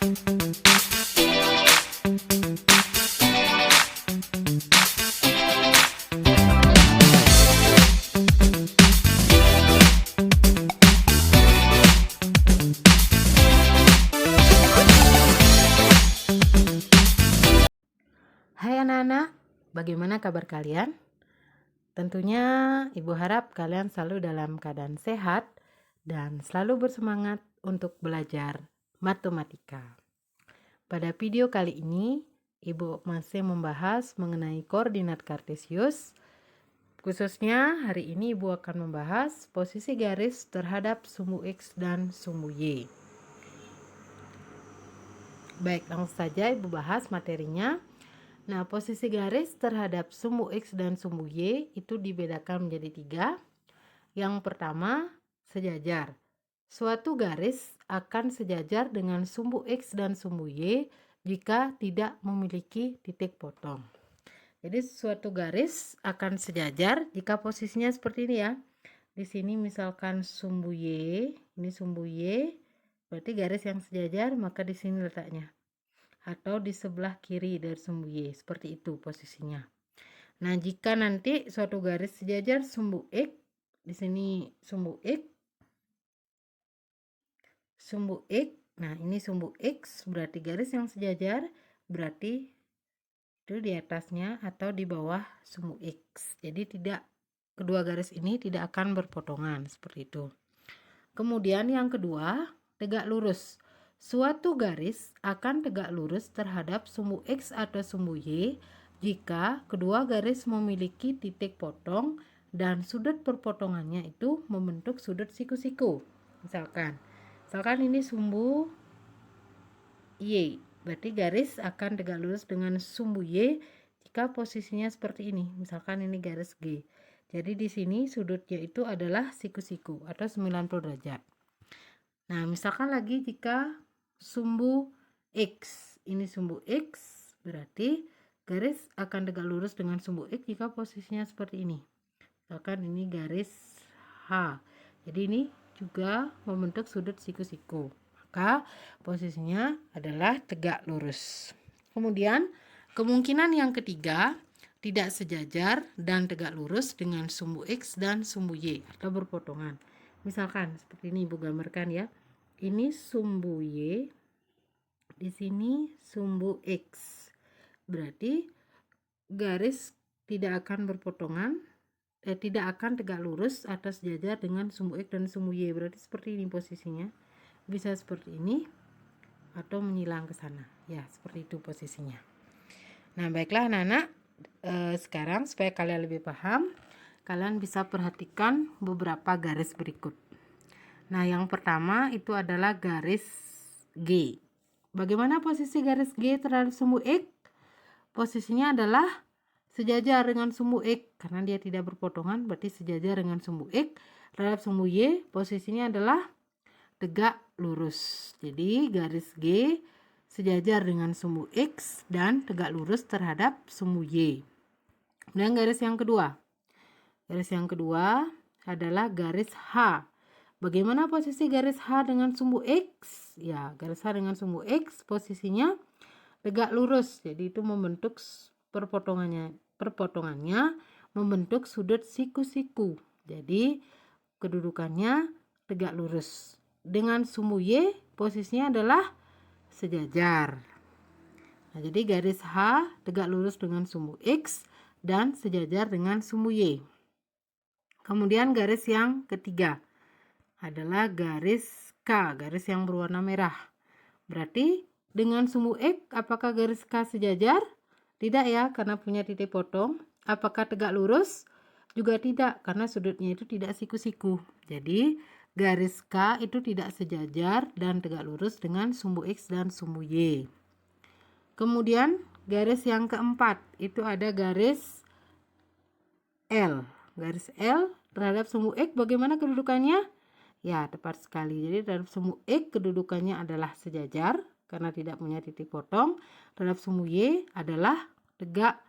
Hai anak-anak, bagaimana kabar kalian? Tentunya Ibu harap kalian selalu dalam keadaan sehat dan selalu bersemangat untuk belajar matematika. Pada video kali ini, Ibu masih membahas mengenai koordinat kartesius. Khususnya hari ini Ibu akan membahas posisi garis terhadap sumbu X dan sumbu Y. Baik, langsung saja Ibu bahas materinya. Nah, posisi garis terhadap sumbu X dan sumbu Y itu dibedakan menjadi 3. Yang pertama, sejajar. Suatu garis akan sejajar dengan sumbu X dan sumbu Y jika tidak memiliki titik potong. Jadi suatu garis akan sejajar jika posisinya seperti ini ya. Di sini misalkan sumbu Y, ini sumbu Y, berarti garis yang sejajar, maka di sini letaknya. Atau di sebelah kiri dari sumbu Y, seperti itu posisinya. Nah, jika nanti suatu garis sejajar sumbu X, di sini sumbu X, nah ini sumbu X, berarti garis yang sejajar, berarti itu di atasnya atau di bawah sumbu X. Jadi kedua garis ini tidak akan berpotongan, seperti itu. Kemudian yang kedua, tegak lurus. Suatu garis akan tegak lurus terhadap sumbu X atau sumbu Y jika kedua garis memiliki titik potong dan sudut perpotongannya itu membentuk sudut siku-siku. Misalkan ini sumbu Y, berarti garis akan tegak lurus dengan sumbu Y jika posisinya seperti ini. Misalkan ini garis G. Jadi di sini sudutnya itu adalah siku-siku atau 90 derajat. Nah, misalkan lagi jika sumbu X, ini sumbu X, berarti garis akan tegak lurus dengan sumbu X jika posisinya seperti ini. Misalkan ini garis H. Jadi ini juga membentuk sudut siku-siku. Maka posisinya adalah tegak lurus. Kemudian kemungkinan yang ketiga, tidak sejajar dan tegak lurus dengan sumbu X dan sumbu Y atau berpotongan. Misalkan seperti ini Ibu gambarkan ya. Ini sumbu Y, di sini sumbu X. Berarti garis tidak akan berpotongan, tidak akan tegak lurus atau sejajar dengan sumbu X dan sumbu Y. Berarti seperti ini posisinya. Bisa seperti ini atau menyilang ke sana. Ya, seperti itu posisinya. Nah, baiklah anak-anak, sekarang supaya kalian lebih paham, kalian bisa perhatikan beberapa garis berikut. Nah, yang pertama itu adalah garis G. Bagaimana posisi garis G terhadap sumbu X? Posisinya adalah sejajar dengan sumbu X karena dia tidak berpotongan, berarti sejajar dengan sumbu X. Terhadap sumbu Y, posisinya adalah tegak lurus. Jadi garis G sejajar dengan sumbu X dan tegak lurus terhadap sumbu Y. Dan garis yang kedua. Garis yang kedua adalah garis H. Bagaimana posisi garis H dengan sumbu X? Ya, garis H dengan sumbu X posisinya tegak lurus. Jadi itu membentuk perpotongannya membentuk sudut siku-siku. Jadi kedudukannya tegak lurus. Dengan sumbu Y posisinya adalah sejajar. Nah, jadi garis H tegak lurus dengan sumbu X dan sejajar dengan sumbu Y. Kemudian garis yang ketiga adalah garis K, garis yang berwarna merah. Berarti dengan sumbu X, apakah garis K sejajar? Tidak ya, karena punya titik potong. Apakah tegak lurus? Juga tidak, karena sudutnya itu tidak siku-siku. Jadi garis K itu tidak sejajar dan tegak lurus dengan sumbu X dan sumbu Y. Kemudian garis yang keempat itu ada garis L. Garis L terhadap sumbu X bagaimana kedudukannya? Ya, tepat sekali. Jadi terhadap sumbu X kedudukannya adalah sejajar karena tidak punya titik potong. Terhadap sumbu Y adalah tegak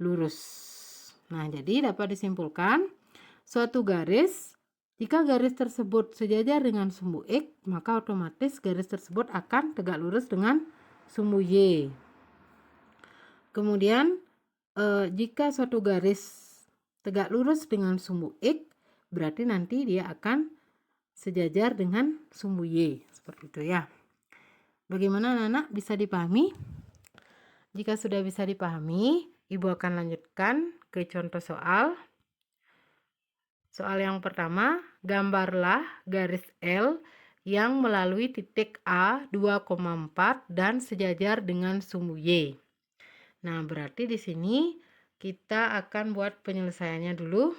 lurus. Nah, jadi dapat disimpulkan suatu garis Jika garis tersebut sejajar dengan sumbu X, maka otomatis garis tersebut akan tegak lurus dengan sumbu Y. Kemudian jika suatu garis tegak lurus dengan sumbu X, berarti nanti dia akan sejajar dengan sumbu Y. Seperti itu ya. Bagaimana anak-anak, bisa dipahami? Jika sudah bisa dipahami, Ibu akan lanjutkan ke contoh soal. Soal yang pertama, gambarlah garis L yang melalui titik A 2,4 dan sejajar dengan sumbu Y. Nah, berarti di sini kita akan buat penyelesaiannya dulu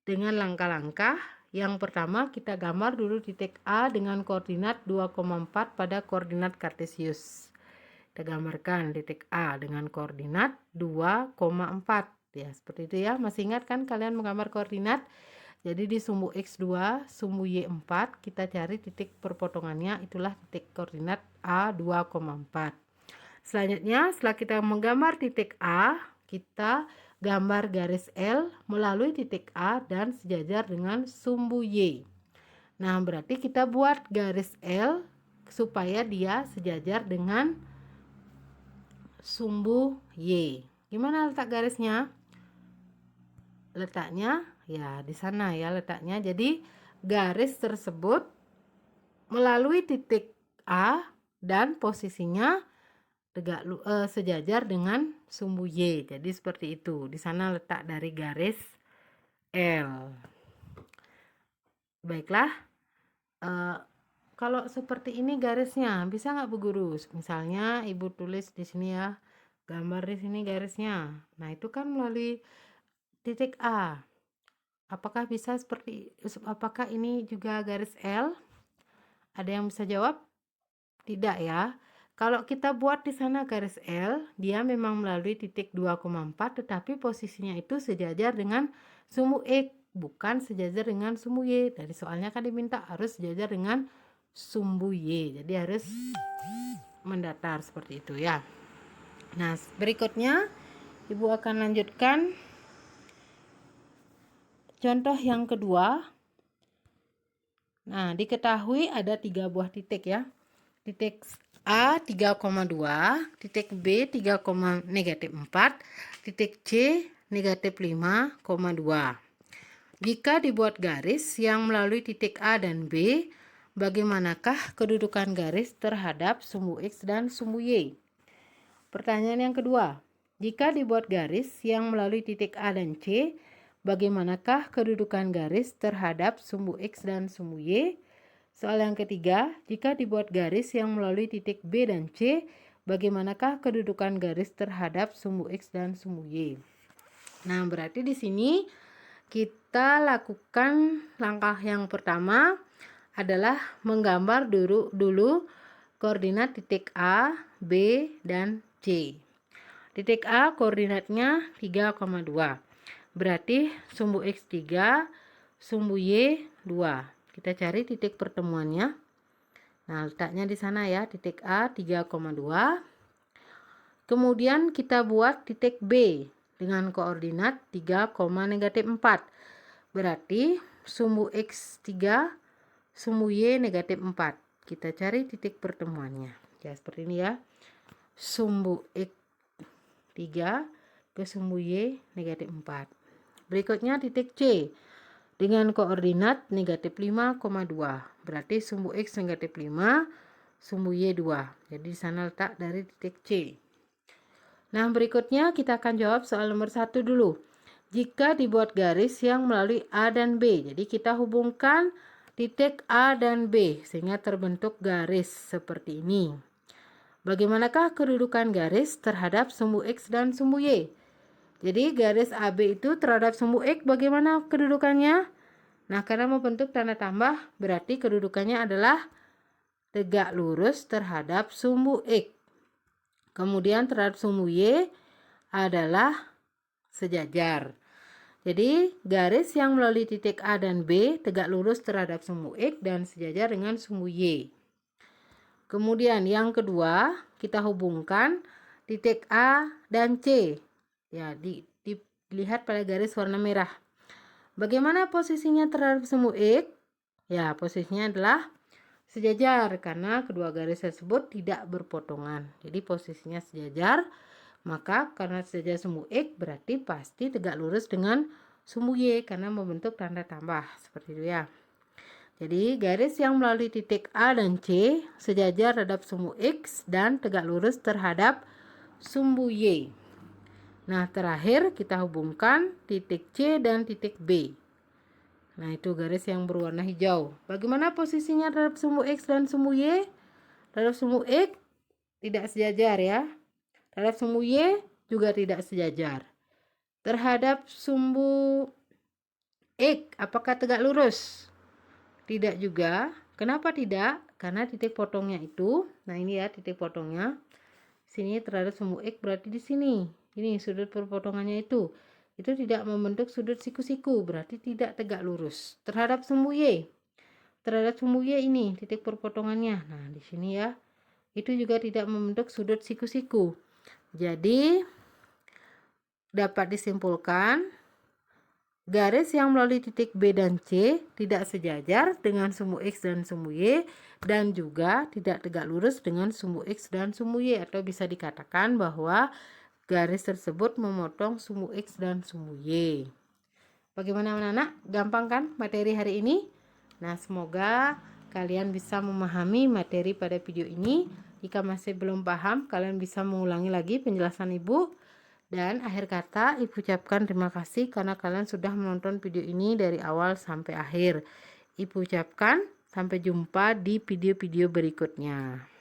dengan langkah-langkah. Yang pertama, kita gambar dulu titik A dengan koordinat 2,4 pada koordinat kartesius. Kita gambarkan titik A dengan koordinat 2,4. Ya, seperti itu ya. Masih ingat kan kalian menggambar koordinat? Jadi di sumbu X2, sumbu Y4, kita cari titik perpotongannya, itulah titik koordinat A 2,4. Selanjutnya, setelah kita menggambar titik A, kita gambar garis L melalui titik A dan sejajar dengan sumbu Y. Nah, berarti kita buat garis L supaya dia sejajar dengan sumbu Y. Gimana letak garisnya? Letaknya ya di sana ya letaknya. Jadi garis tersebut melalui titik A dan posisinya sejajar dengan sumbu Y. Jadi seperti itu. Di sana letak dari garis L. Baiklah. Kalau seperti ini garisnya bisa nggak Bu Guru? Misalnya Ibu tulis di sini ya, gambar di sini garisnya. Nah, itu kan melalui titik A. Apakah bisa apakah ini juga garis L? Ada yang bisa jawab? Tidak ya. Kalau kita buat di sana garis L, dia memang melalui titik 2,4, tetapi posisinya itu sejajar dengan sumbu X, bukan sejajar dengan sumbu Y. Dari soalnya kan diminta harus sejajar dengan sumbu Y. Jadi harus mendatar seperti itu ya. Nah, berikutnya Ibu akan lanjutkan contoh yang kedua. Nah, diketahui ada 3 buah titik ya. Titik A 3,2, titik B -4, titik C -5,2. Jika dibuat garis yang melalui titik A dan B, bagaimanakah kedudukan garis terhadap sumbu X dan sumbu Y? Pertanyaan yang kedua, jika dibuat garis yang melalui titik A dan C, bagaimanakah kedudukan garis terhadap sumbu X dan sumbu Y? Soal yang ketiga, jika dibuat garis yang melalui titik B dan C, bagaimanakah kedudukan garis terhadap sumbu X dan sumbu Y? Nah, berarti di sini kita lakukan langkah yang pertama adalah menggambar dulu koordinat titik A, B, dan C. Titik A koordinatnya 3,2. Berarti sumbu X 3, sumbu Y 2. Kita cari titik pertemuannya. Nah, letaknya di sana ya, titik A 3,2. Kemudian kita buat titik B dengan koordinat 3,-4. Berarti sumbu X 3, sumbu Y -4. Kita cari titik pertemuannya. Ya, seperti ini ya. Sumbu X 3 ke sumbu Y -4. Berikutnya titik C dengan koordinat -5,2. Berarti sumbu X -5, sumbu Y 2. Jadi di sana letak dari titik C. Nah, berikutnya kita akan jawab soal nomor 1 dulu. Jika dibuat garis yang melalui A dan B, jadi kita hubungkan titik A dan B sehingga terbentuk garis seperti ini. Bagaimanakah kedudukan garis terhadap sumbu X dan sumbu Y? Jadi garis AB itu terhadap sumbu X bagaimana kedudukannya? Nah, karena membentuk tanda tambah berarti kedudukannya adalah tegak lurus terhadap sumbu X. Kemudian terhadap sumbu Y adalah sejajar. Jadi garis yang melalui titik A dan B tegak lurus terhadap sumbu X dan sejajar dengan sumbu Y. Kemudian yang kedua, kita hubungkan titik A dan C. Ya, dilihat pada garis warna merah. Bagaimana posisinya terhadap sumbu X? Ya, posisinya adalah sejajar karena kedua garis tersebut tidak berpotongan. Jadi posisinya sejajar, maka karena sejajar sumbu X berarti pasti tegak lurus dengan sumbu Y karena membentuk tanda tambah. Seperti itu ya. Jadi garis yang melalui titik A dan C sejajar terhadap sumbu X dan tegak lurus terhadap sumbu Y. Nah, terakhir kita hubungkan titik C dan titik B. Nah, itu garis yang berwarna hijau. Bagaimana posisinya terhadap sumbu X dan sumbu Y? Terhadap sumbu X tidak sejajar ya. Terhadap sumbu Y juga tidak sejajar. Terhadap sumbu X, apakah tegak lurus? Tidak juga. Kenapa tidak? Karena titik potongnya itu, nah ini ya titik potongnya. Sini terhadap sumbu X berarti di sini. Ini sudut perpotongannya itu. Itu tidak membentuk sudut siku-siku, berarti tidak tegak lurus. Terhadap sumbu Y. Terhadap sumbu Y ini titik perpotongannya. Nah, di sini ya. Itu juga tidak membentuk sudut siku-siku. Jadi dapat disimpulkan garis yang melalui titik B dan C tidak sejajar dengan sumbu X dan sumbu Y dan juga tidak tegak lurus dengan sumbu X dan sumbu Y, atau bisa dikatakan bahwa garis tersebut memotong sumbu X dan sumbu Y. Bagaimana anak-anak? Gampang kan materi hari ini? Nah, semoga kalian bisa memahami materi pada video ini. Jika masih belum paham, kalian bisa mengulangi lagi penjelasan Ibu. Dan akhir kata, Ibu ucapkan terima kasih karena kalian sudah menonton video ini dari awal sampai akhir. Ibu ucapkan sampai jumpa di video-video berikutnya.